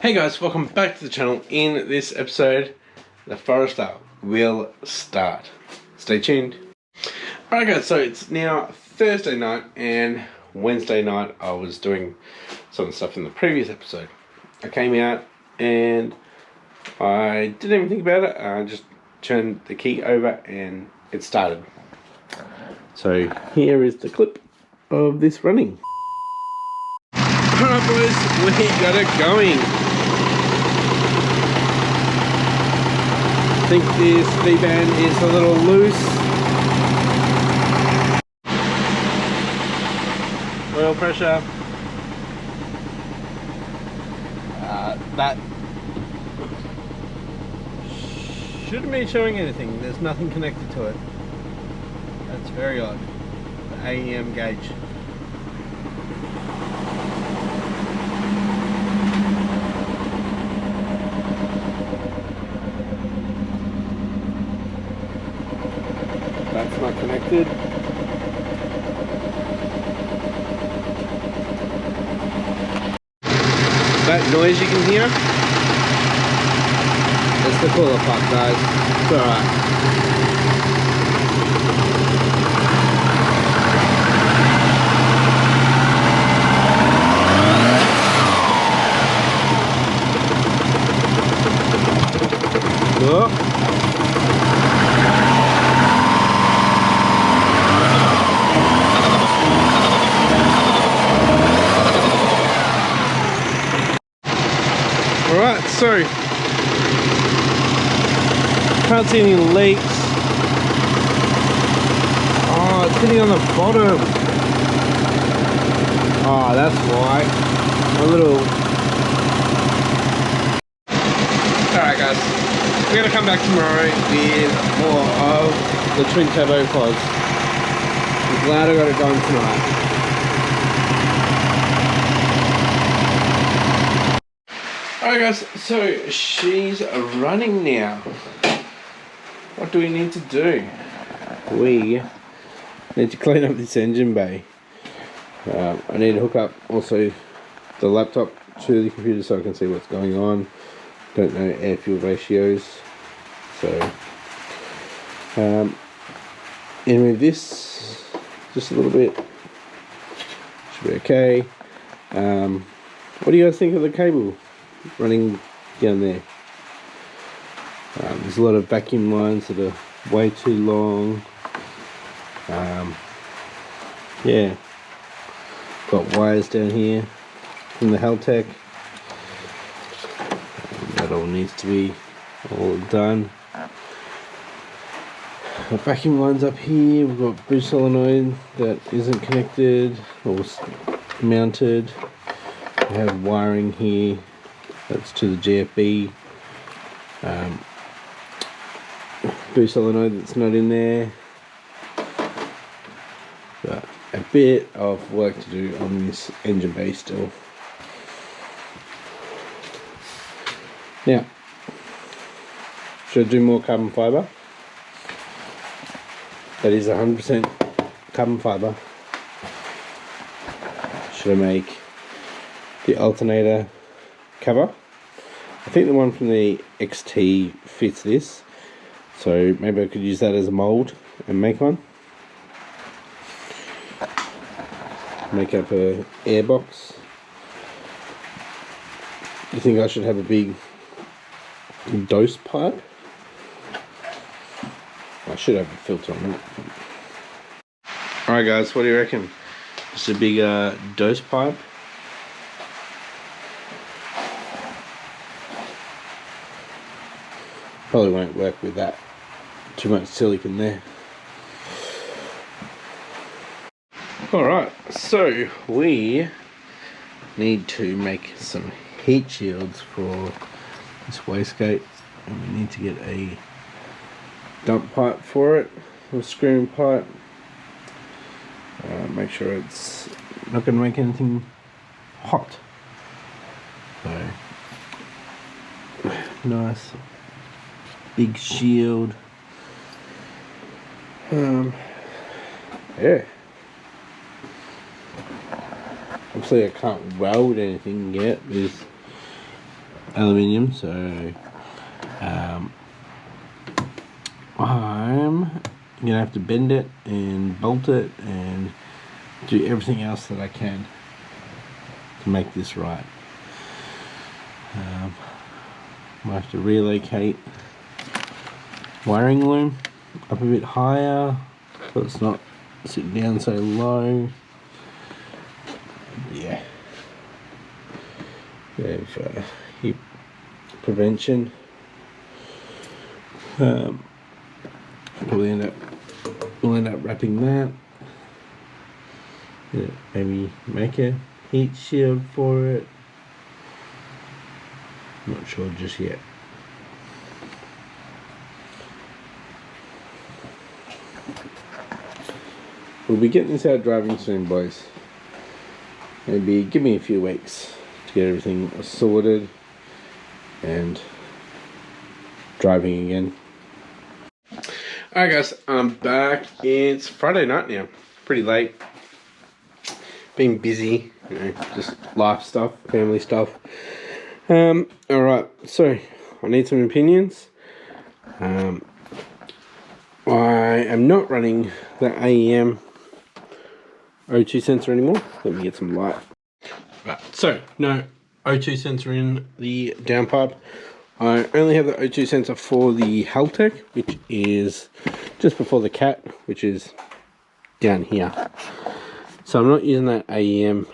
Hey guys, welcome back to the channel. In this episode, the Forester will start. Stay tuned. Alright guys, so it's now Thursday night and Wednesday night I was doing some of the stuff in the previous episode. I came out and I didn't even think about it. I just turned the key over and it started. So here is the clip of this running. Alright boys, we got it going. I think this V-band is a little loose. Oil pressure. That shouldn't be showing anything. There's nothing connected to it. That's very odd. The AEM gauge. That's not connected. That noise you can hear? It's the cooler pump, guys. It's alright. Oh. Alright, so can't see any leaks. Oh, it's sitting on the bottom. Oh, that's why. A little. Alright guys, we're gonna come back tomorrow with more of the twin turbo pods. I'm glad I got it done tonight. Alright guys, so she's running now. What do we need to do? We need to clean up this engine bay. I need to hook up also the laptop to the computer so I can see what's going on. Don't know air fuel ratios. So, in with this just a little bit. Should be okay. What do you guys think of the cable running down there? There's a lot of vacuum lines that are way too long. Yeah, got wires down here from the Haltech. That all needs to be all done. Got vacuum lines up here. We've got boost solenoid that isn't connected or mounted. We have wiring here. That's to the GFB. Boost solenoid that's not in there. But a bit of work to do on this engine bay still. Now, should I do more carbon fibre? That is 100% carbon fibre. Should I make the alternator cover? I think the one from the XT fits this, so maybe I could use that as a mould and make one. Make up a air box. You think I should have a big dose pipe? I should have a filter on it. Alright guys, what do you reckon? Just a big dose pipe. Probably won't work with that. Too much silicon there. Alright, so we need to make some heat shields for this wastegate, and we need to get a dump pipe for it, a screwing pipe. Make sure it's not going to make anything hot. So, nice big shield. Yeah. Obviously I can't weld anything yet with aluminium, so I'm gonna have to bend it and bolt it and do everything else that I can to make this right. Might have to relocate wiring loom up a bit higher so it's not sitting down so low. Yeah. Have heat prevention. We'll end up wrapping that. Yeah, maybe make a heat shield for it. Not sure just yet. We'll be getting this out driving soon, boys. Maybe give me a few weeks to get everything sorted and driving again. Alright guys, I'm back. It's Friday night now. Pretty late. Been busy, you know, just life stuff, family stuff. Alright, so I need some opinions. I am not running the AEM O2 sensor anymore. Let me get some light. Right, so no O2 sensor in the downpipe. I only have the O2 sensor for the Haltech, which is just before the cat, which is down here. So I'm not using that AEM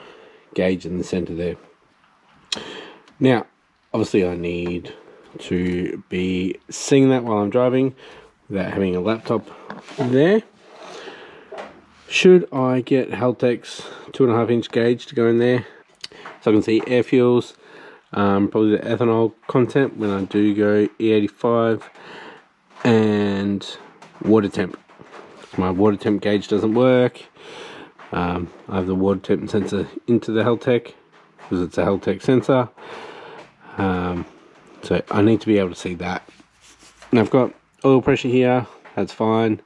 gauge in the center there. Now, obviously I need to be seeing that while I'm driving without having a laptop there. Should I get Haltech's 2.5-inch gauge to go in there so I can see air fuels, probably the ethanol content when I do go E85, and water temp. My water temp gauge doesn't work. I have the water temp sensor into the Haltech because it's a Haltech sensor. So I need to be able to see that. And I've got oil pressure here, that's fine.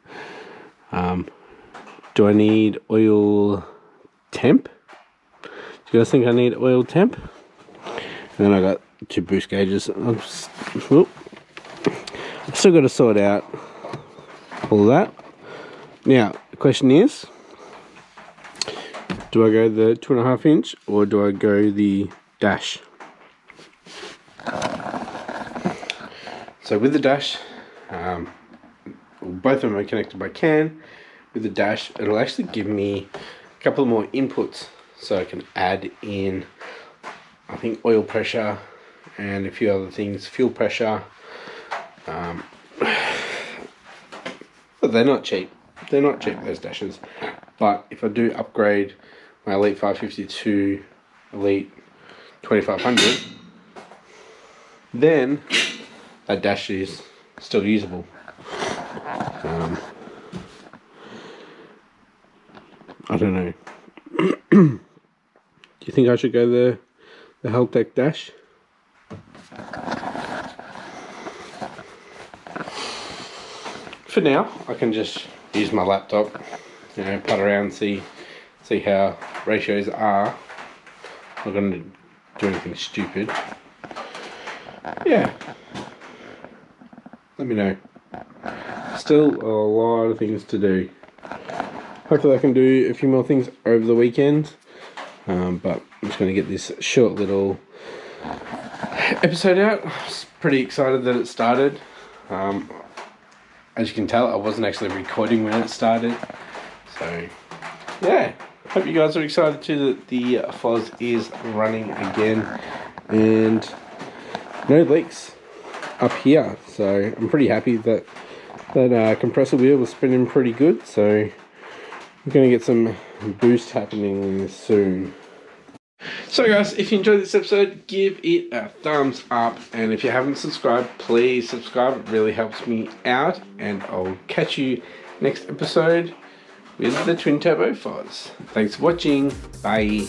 Do I need oil temp? Do you guys think I need oil temp? And then I got 2 boost gauges. I've still got to sort out all that. Now, the question is, do I go the 2.5-inch or do I go the dash? So with the dash, both of them are connected by CAN. With the dash, it'll actually give me a couple more inputs, so I can add in, I think, oil pressure and a few other things, fuel pressure. But they're not cheap. They're not cheap, those dashes. But if I do upgrade my Elite 550 to Elite 2500, then that dash is still usable. I don't know. Do you think I should go the Haltech dash? For now, I can just use my laptop, you know, putt around, see how ratios are. I'm not going to do anything stupid. Yeah. Let me know. Still a lot of things to do. Hopefully I can do a few more things over the weekend. But I'm just going to get this short little episode out. I was pretty excited that it started. As you can tell, I wasn't actually recording when it started. So, yeah. Hope you guys are excited too that the Foz is running again. And no leaks up here. So, I'm pretty happy that that compressor wheel was spinning pretty good. So, I'm going to get some boost happening soon. So guys, if you enjoyed this episode, give it a thumbs up, and if you haven't subscribed, please subscribe. It really helps me out, and I'll catch you next episode with the twin turbo Foz. Thanks for watching. Bye.